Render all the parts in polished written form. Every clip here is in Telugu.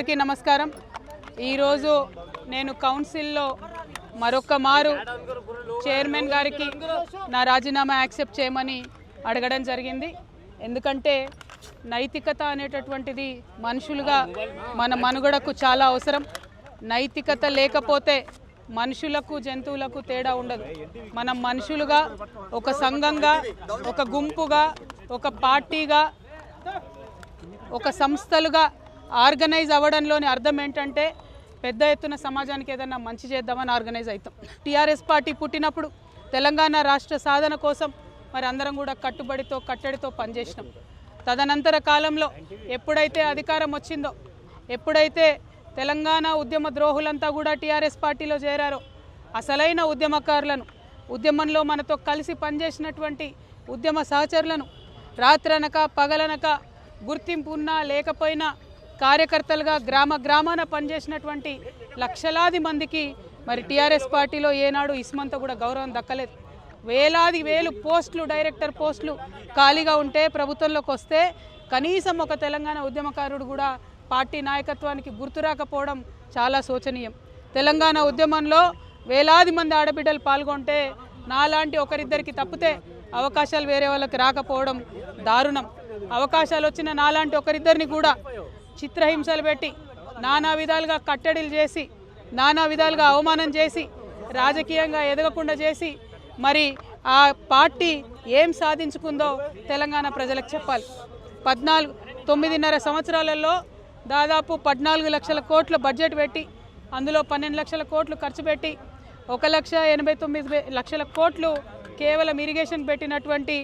అందరికీ నమస్కారం। ఈరోజు నేను కౌన్సిల్లో మరొక మారు చైర్మన్ గారికి నా రాజీనామా యాక్సెప్ట్ చేయమని అడగడం జరిగింది। ఎందుకంటే నైతికత అనేటటువంటిది మనుషులుగా మన మనుగడకు చాలా అవసరం। నైతికత లేకపోతే మనుషులకు జంతువులకు తేడా ఉండదు। మనం మనుషులుగా ఒక సంఘంగా ఒక గుంపుగా ఒక పార్టీగా ఒక సంస్థలుగా ఆర్గనైజ్ అవ్వడంలోని అర్థం ఏంటంటే పెద్ద ఎత్తున సమాజానికి ఏదైనా మంచి చేద్దామని ఆర్గనైజ్ అవుతాం। టీఆర్ఎస్ పార్టీ పుట్టినప్పుడు తెలంగాణ రాష్ట్ర సాధన కోసం మరి అందరం కూడా కట్టుబడితో కట్టడితో పనిచేసినాం। తదనంతర కాలంలో ఎప్పుడైతే అధికారం వచ్చిందో ఎప్పుడైతే తెలంగాణ ఉద్యమ ద్రోహులంతా కూడా టీఆర్ఎస్ పార్టీలో చేరారో అసలైన ఉద్యమకారులను ఉద్యమంలో మనతో కలిసి పనిచేసినటువంటి ఉద్యమ సహచరులను రాత్రనక పగలనక గుర్తింపు ఉన్నా లేకపోయినా కార్యకర్తలుగా గ్రామ గ్రామాన పనిచేసినటువంటి లక్షలాది మందికి మరి టీఆర్ఎస్ పార్టీలో ఏనాడు ఇస్మంతా కూడా గౌరవం దక్కలేదు। వేలు పోస్టులు డైరెక్టర్ పోస్టులు ఖాళీగా ఉంటే ప్రభుత్వంలోకి వస్తే కనీసం ఒక తెలంగాణ ఉద్యమకారుడు కూడా పార్టీ నాయకత్వానికి గుర్తురాకపోవడం చాలా శోచనీయం। తెలంగాణ ఉద్యమంలో వేలాది మంది ఆడబిడ్డలు పాల్గొంటే నాలాంటి ఒకరిద్దరికి తప్పితే అవకాశాలు వేరే వాళ్ళకి రాకపోవడం దారుణం। అవకాశాలు వచ్చిన నాలాంటి ఒకరిద్దరిని కూడా చిత్రహింసలు పెట్టి నానా విధాలుగా కట్టడిలు చేసి నానా విధాలుగా అవమానం చేసి రాజకీయంగా ఎదగకుండా చేసి మరి ఆ పార్టీ ఏం సాధించుకుందో తెలంగాణ ప్రజలకు చెప్పాలి। 9.5 సంవత్సరాలలో దాదాపు 14 లక్షల కోట్ల బడ్జెట్ పెట్టి అందులో 12 లక్షల కోట్లు ఖర్చు పెట్టి 1,89,00,000 కోట్లు కేవలం ఇరిగేషన్ పెట్టినటువంటి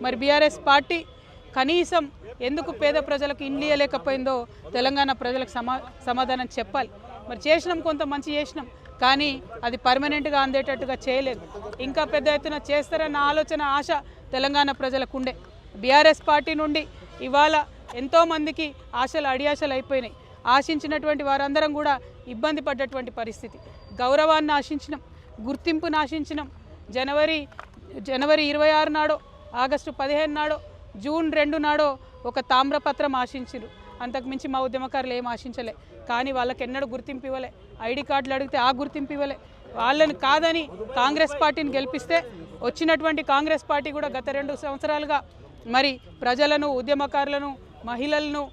మరి బీఆర్ఎస్ పార్టీ కనీసం ఎందుకు పేద ప్రజలకు ఇండ్లు ఇవ్వలేకపోయిందో తెలంగాణ ప్రజలకు సమాధానం చెప్పాలి। మరి చేసినాం, కొంత మంచి చేసినాం, కానీ అది పర్మనెంట్గా అందేటట్టుగా చేయలేదు। ఇంకా పెద్ద ఎత్తున చేస్తారన్న ఆలోచన ఆశ తెలంగాణ ప్రజలకు ఉండే। బీఆర్ఎస్ పార్టీ నుండి ఇవాళ ఎంతోమందికి ఆశలు అడియాశలు అయిపోయినాయి। ఆశించినటువంటి వారందరం కూడా ఇబ్బంది పడ్డటువంటి పరిస్థితి। గౌరవాన్ని ఆశించినాం, గుర్తింపును ఆశించినాం। జనవరి 26 నాడో ఆగస్టు 15 నాడో జూన్ 2 నాడో ఒక తామ్రపత్రం ఆశించారు, అంతకుమించి మా ఉద్యమకారులు ఏం ఆశించలే। కానీ వాళ్ళకి ఎన్నడూ గుర్తింపు ఇవ్వలే, ఐడి కార్డులు అడిగితే ఆ గుర్తింపు ఇవ్వలే। వాళ్ళని కాదని కాంగ్రెస్ పార్టీని గెలిపిస్తే వచ్చినటువంటి కాంగ్రెస్ పార్టీ కూడా గత 2 సంవత్సరాలుగా మరి ప్రజలను ఉద్యమకారులను మహిళలను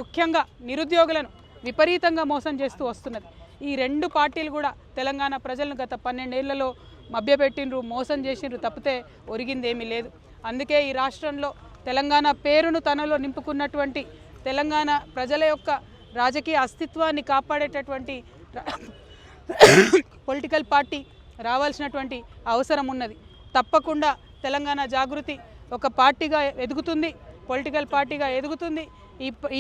ముఖ్యంగా నిరుద్యోగులను విపరీతంగా మోసం చేస్తూ వస్తున్నది। ఈ 2 పార్టీలు కూడా తెలంగాణ ప్రజలను గత 12 ఏళ్లలో మభ్యపెట్టిండ్రు, మోసం చేసిండ్రు తప్పితే ఒరిగిందేమీ లేదు। అందుకే ఈ రాష్ట్రంలో తెలంగాణ పేరును తనలో నింపుకున్నటువంటి తెలంగాణ ప్రజల యొక్క రాజకీయ అస్తిత్వాన్ని కాపాడేటటువంటి పొలిటికల్ పార్టీ రావాల్సినటువంటి అవసరం ఉన్నది। తప్పకుండా తెలంగాణ జాగృతి ఒక పార్టీగా ఎదుగుతుంది, పొలిటికల్ పార్టీగా ఎదుగుతుంది।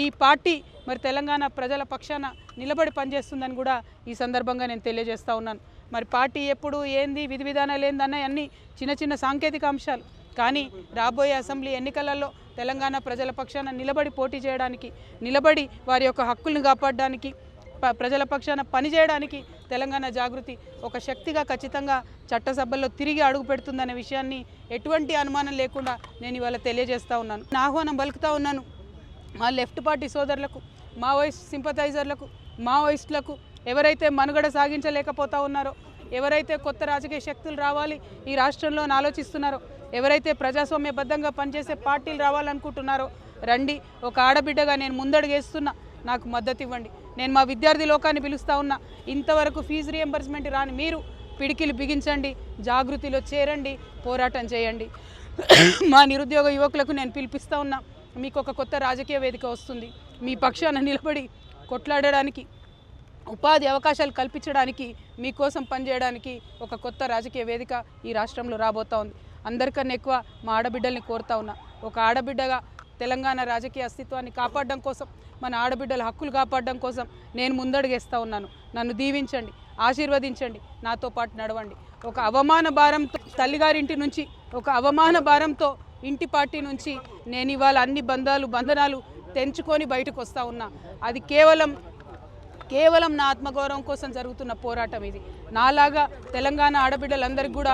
ఈ పార్టీ మరి తెలంగాణ ప్రజల పక్షాన నిలబడి పనిచేస్తుందని కూడా ఈ సందర్భంగా నేను తెలియజేస్తూ ఉన్నాను। మరి పార్టీ ఎప్పుడు ఏంది విధి విధానాలు ఏందన్న అన్నీ చిన్న సాంకేతిక అంశాలు, కానీ రాబోయే అసెంబ్లీ ఎన్నికలలో తెలంగాణ ప్రజల పక్షాన నిలబడి పోటీ చేయడానికి, నిలబడి వారి యొక్క హక్కులను కాపాడడానికి, ప్రజల పక్షాన పనిచేయడానికి తెలంగాణ జాగృతి ఒక శక్తిగా ఖచ్చితంగా చట్టసభల్లో తిరిగి అడుగు పెడుతుందనే విషయాన్ని ఎటువంటి అనుమానం లేకుండా నేను ఇవాళ తెలియజేస్తూ ఉన్నాను। ఆహ్వానం పలుకుతూ ఉన్నాను మా లెఫ్ట్ పార్టీ సోదరులకు, మావోయిస్ట్ సింపథైజర్లకు, మావోయిస్టులకు, ఎవరైతే మనుగడ సాగించలేకపోతూ ఉన్నారో, ఎవరైతే కొత్త రాజకీయ శక్తులు రావాలి ఈ రాష్ట్రంలో ఆలోచిస్తున్నారో, ఎవరైతే ప్రజాస్వామ్యబద్ధంగా పనిచేసే పార్టీలు రావాలనుకుంటున్నారో రండి, ఒక ఆడబిడ్డగా నేను ముందడుగేస్తున్నా, నాకు మద్దతు ఇవ్వండి। నేను మా విద్యార్థి లోకాన్ని పిలుస్తూ ఉన్నా, ఇంతవరకు ఫీజు రియంబర్స్మెంట్ రాని మీరు పిడికిలు బిగించండి, జాగృతిలో చేరండి, పోరాటం చేయండి। మా నిరుద్యోగ యువకులకు నేను పిలిపిస్తూ ఉన్నా, మీకు ఒక కొత్త రాజకీయ వేదిక వస్తుంది, మీ పక్షాన నిలబడి కొట్లాడడానికి, ఉపాధి అవకాశాలు కల్పించడానికి, మీకోసం పనిచేయడానికి ఒక కొత్త రాజకీయ వేదిక ఈ రాష్ట్రంలో రాబోతూ ఉంది। అందరికన్నా ఎక్కువ మా ఆడబిడ్డల్ని కోరుతా ఉన్నా, ఒక ఆడబిడ్డగా తెలంగాణ రాజకీయ అస్తిత్వాన్ని కాపాడడం కోసం, మన ఆడబిడ్డల హక్కులు కాపాడడం కోసం నేను ముందడుగేస్తూ ఉన్నాను। నన్ను దీవించండి, ఆశీర్వదించండి, నాతో పాటు నడవండి। ఒక అవమాన భారంతో తల్లిగారింటి నుంచి, ఒక అవమాన భారంతో ఇంటి పార్టీ నుంచి నేను ఇవాళ అన్ని బంధనాలు తెంచుకొని బయటకు వస్తూ ఉన్నా। అది కేవలం నా ఆత్మగౌరవం కోసం జరుగుతున్న పోరాటం ఇది। నాలాగా తెలంగాణ ఆడబిడ్డలందరికీ కూడా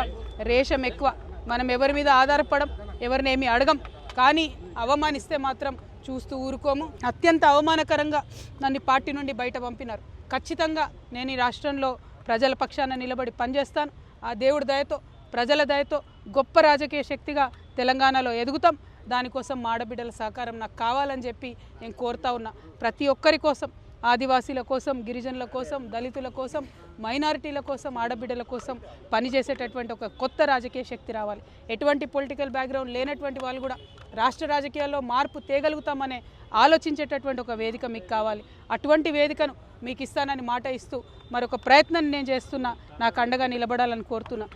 రేషం ఎక్కువ, మనం ఎవరి మీద ఆధారపడం, ఎవరినేమి అడగం, కానీ అవమానిస్తే మాత్రం చూస్తూ ఊరుకోము. అత్యంత అవమానకరంగా నన్ను పార్టీ నుండి బయట పంపినారు. ఖచ్చితంగా నేను ఈ రాష్ట్రంలో ప్రజల పక్షాన నిలబడి పనిచేస్తాను. ఆ దేవుడి దయతో, ప్రజల దయతో గొప్ప రాజకీయ శక్తిగా తెలంగాణలో ఎదుగుతాం. దానికోసం మా ఆడబిడ్డల సహకారం నాకు కావాలని చెప్పి నేను కోరుతా ఉన్నా. ప్రతి ఒక్కరి కోసం, ఆదివాసీల కోసం, గిరిజనుల కోసం, దళితుల కోసం, మైనారిటీల కోసం, ఆడబిడ్డల కోసం పనిచేసేటటువంటి ఒక కొత్త రాజకీయ శక్తి రావాలి. ఎటువంటి పొలిటికల్ బ్యాక్గ్రౌండ్ లేనటువంటి వాళ్ళు కూడా రాష్ట్ర రాజకీయాల్లో మార్పు తేగలుగుతామనే ఆలోచించేటటువంటి ఒక వేదిక మీకు కావాలి. అటువంటి వేదికను మీకు ఇస్తానని మాట ఇస్తూ మరొక ప్రయత్నం నేను చేస్తున్నా. నాకు అండగా నిలబడాలని కోరుతున్నా.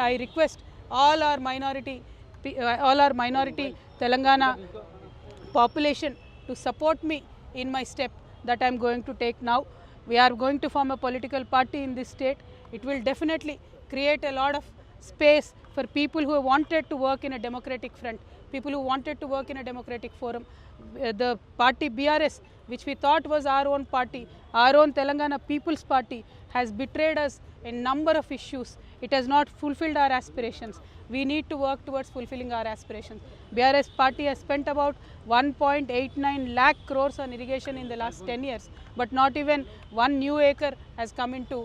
I request all our minority Telangana population to support me in my step that I am going to take now. We are going to form a political party in this state. It will definitely create a lot of space for people who wanted to work in a democratic front, people who wanted to work in a democratic forum. The party BRS, which we thought was our own party, our own Telangana People's Party, has betrayed us in number of issues. It has not fulfilled our aspirations. We need to work towards fulfilling our aspirations. BRS party has spent about 1.89 lakh crores on irrigation in the last 10 years, but not even one new acre has come into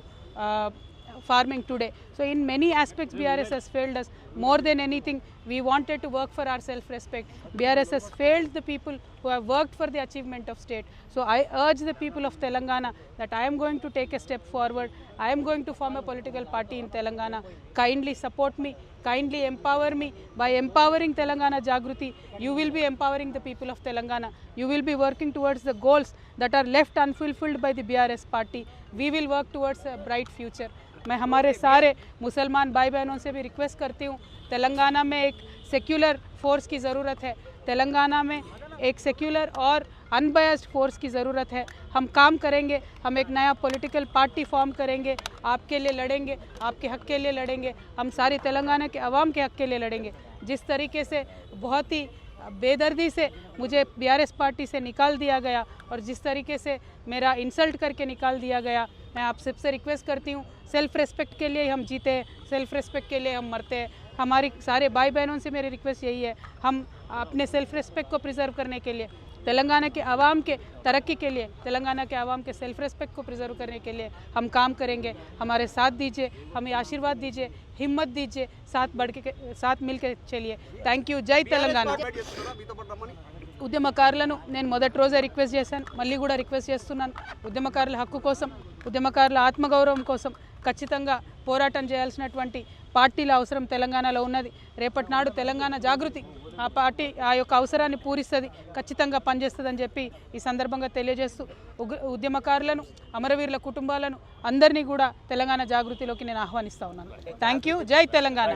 farming today. So in many aspects BRS has failed us. More than anything, we wanted to work for our self-respect. BRS has failed the people who have worked for the achievement of state. So I urge the people of Telangana that I am going to take a step forward. I am going to form a political party in Telangana. Kindly support me, kindly empower me. By empowering Telangana Jagruti, you will be empowering the people of Telangana. You will be working towards the goals that are left unfulfilled by the BRS party. We will work towards a bright future. मैं हमारे सारे मुसलमान भाई बहनों से भी रिक्वेस्ट करती हूँ, तेलंगाना में एक सेक्युलर फोर्स की ज़रूरत है. तेलंगाना में एक सेक्युलर और अनबायस्ड फोर्स की ज़रूरत है. हम काम करेंगे, हम एक नया पॉलिटिकल पार्टी फॉर्म करेंगे, आपके लिए लड़ेंगे, आपके हक़ के लिए लड़ेंगे, हम सारी तेलंगाना के अवाम के हक़ के लिए लड़ेंगे. जिस तरीके से बहुत ही बेदर्दी से मुझे BRS पार्टी से निकाल दिया गया और जिस तरीके से मेरा इंसल्ट करके निकाल दिया गया, मैं आप सबसे रिक्वेस्ट करती हूँ, सेल्फ़ रेस्पेक्ट के लिए हम जीते हैं, सेल्फ़ रेस्पेक्ट के लिए हम मरते हैं. हमारी सारे भाई बहनों से मेरी रिक्वेस्ट यही है, हम अपने सेल्फ़ रेस्पेक्ट को प्रिजर्व करने के लिए, तेलंगाना के आवाम के तरक्की के लिए, तेलंगाना के आवाम के सेल्फ़ रेस्पेक्ट को प्रिजर्व करने के लिए हम काम करेंगे. हमारे साथ दीजिए, हमें आशीर्वाद दीजिए, हिम्मत दीजिए, साथ मिल के चलिए. Thank you. जय तेलंगाना. ఉద్యమకారులను నేను మొదటి రోజే రిక్వెస్ట్ చేశాను, మళ్ళీ కూడా రిక్వెస్ట్ చేస్తున్నాను. ఉద్యమకారుల హక్కు కోసం, ఉద్యమకారుల ఆత్మగౌరవం కోసం ఖచ్చితంగా పోరాటం చేయాల్సినటువంటి పార్టీల అవసరం తెలంగాణలో ఉన్నది. రేపటి నాడు తెలంగాణ జాగృతి ఆ పార్టీ ఆ యొక్క అవసరాన్ని పూరిస్తుంది, ఖచ్చితంగా పనిచేస్తుందని చెప్పి ఈ సందర్భంగా తెలియజేస్తూ ఉద్యమకారులను, అమరవీరుల కుటుంబాలను అందరినీ కూడా తెలంగాణ జాగృతిలోకి నేను ఆహ్వానిస్తా ఉన్నాను. Thank you. జై తెలంగాణ.